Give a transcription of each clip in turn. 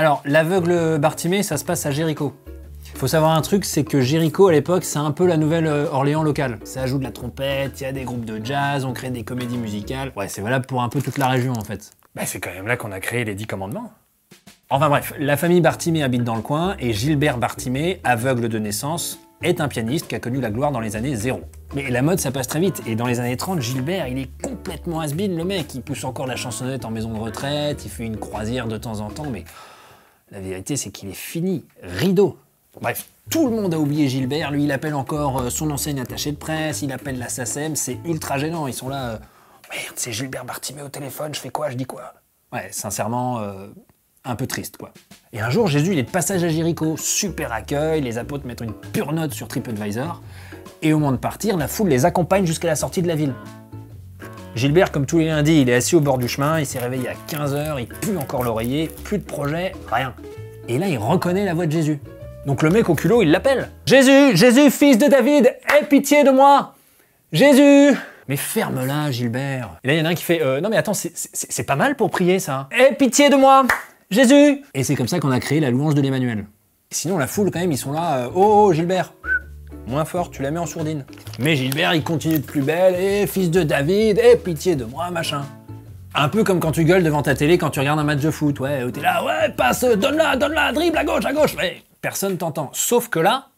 Alors, l'aveugle Bartimée, ça se passe à Jéricho. Faut savoir un truc, c'est que Jéricho, à l'époque, c'est un peu la nouvelle Orléans locale. Ça joue de la trompette, il y a des groupes de jazz, on crée des comédies musicales. Ouais, c'est valable pour un peu toute la région, en fait. Bah, c'est quand même là qu'on a créé les 10 commandements. Enfin bref, la famille Bartimée habite dans le coin, et Gilbert Bartimée, aveugle de naissance, est un pianiste qui a connu la gloire dans les années 0. Mais la mode, ça passe très vite, et dans les années 30, Gilbert, il est complètement has-been, le mec. Il pousse encore la chansonnette en maison de retraite, il fait une croisière de temps en temps, mais la vérité, c'est qu'il est fini, rideau. Bref, tout le monde a oublié Gilbert, lui il appelle encore son enseigne attachée de presse, il appelle la SACEM, c'est ultra gênant, ils sont là, merde, c'est Gilbert Bartimée au téléphone, je fais quoi, je dis quoi? Ouais, sincèrement, un peu triste quoi. Et un jour, Jésus il est de passage à Jéricho, super accueil, les apôtres mettent une pure note sur TripAdvisor, et au moment de partir, la foule les accompagne jusqu'à la sortie de la ville. Gilbert, comme tous les lundis, il est assis au bord du chemin, il s'est réveillé à 15 h, il pue encore l'oreiller, plus de projet, rien. Et là, il reconnaît la voix de Jésus. Donc le mec au culot, il l'appelle. Jésus, Jésus, fils de David, aie pitié de moi. Jésus. Mais ferme-la, Gilbert. Et là, il y en a un qui fait, non mais attends, c'est pas mal pour prier, ça. Aie pitié de moi, Jésus. Et c'est comme ça qu'on a créé la louange de l'Emmanuel. Sinon, la foule, quand même, ils sont là, oh, Gilbert. Moins fort, tu la mets en sourdine. Mais Gilbert, il continue de plus belle, fils de David, aie pitié de moi, machin. Un peu comme quand tu gueules devant ta télé quand tu regardes un match de foot, ouais, où t'es là, ouais, passe, donne-la, dribble à gauche, ouais. Personne t'entend. Sauf que là,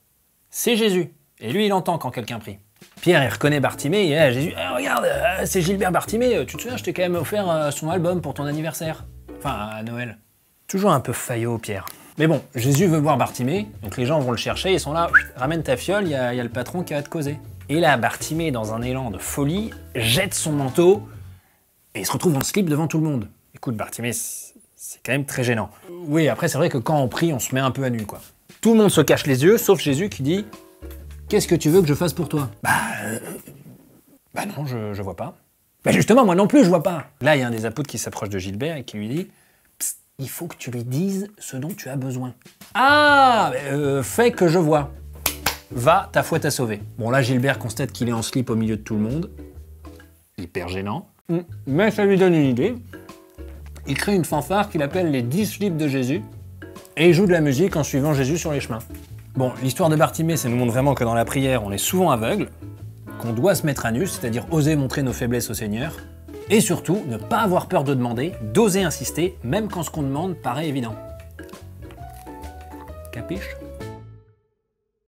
c'est Jésus. Et lui, il entend quand quelqu'un prie. Pierre, il reconnaît Bartimée, et dit Jésus, regarde, c'est Gilbert Bartimée, tu te souviens, je t'ai quand même offert son album pour ton anniversaire. Enfin, à Noël. Toujours un peu faillot, Pierre. Mais bon, Jésus veut voir Bartimée, donc les gens vont le chercher, ils sont là, ramène ta fiole, il y a le patron qui va te causer. Et là, Bartimée, dans un élan de folie, jette son manteau, et il se retrouve en slip devant tout le monde. Écoute, Bartimée, c'est quand même très gênant. Oui, après, c'est vrai que quand on prie, on se met un peu à nu, quoi. Tout le monde se cache les yeux, sauf Jésus qui dit « Qu'est-ce que tu veux que je fasse pour toi ?» Bah non, je vois pas. Bah justement, moi non plus, je vois pas. Là, il y a un des apôtres qui s'approche de Gilbert et qui lui dit « Psst, il faut que tu lui dises ce dont tu as besoin. »« Ah, fais que je vois. Va, ta foi t'a sauvé. » Bon, là, Gilbert constate qu'il est en slip au milieu de tout le monde. Hyper gênant. Mais ça lui donne une idée. Il crée une fanfare qu'il appelle les 10 slips de Jésus. Et il joue de la musique en suivant Jésus sur les chemins. Bon, l'histoire de Bartimée, ça nous montre vraiment que dans la prière, on est souvent aveugle, qu'on doit se mettre à nu, c'est-à-dire oser montrer nos faiblesses au Seigneur, et surtout, ne pas avoir peur de demander, d'oser insister, même quand ce qu'on demande paraît évident. Capiche ?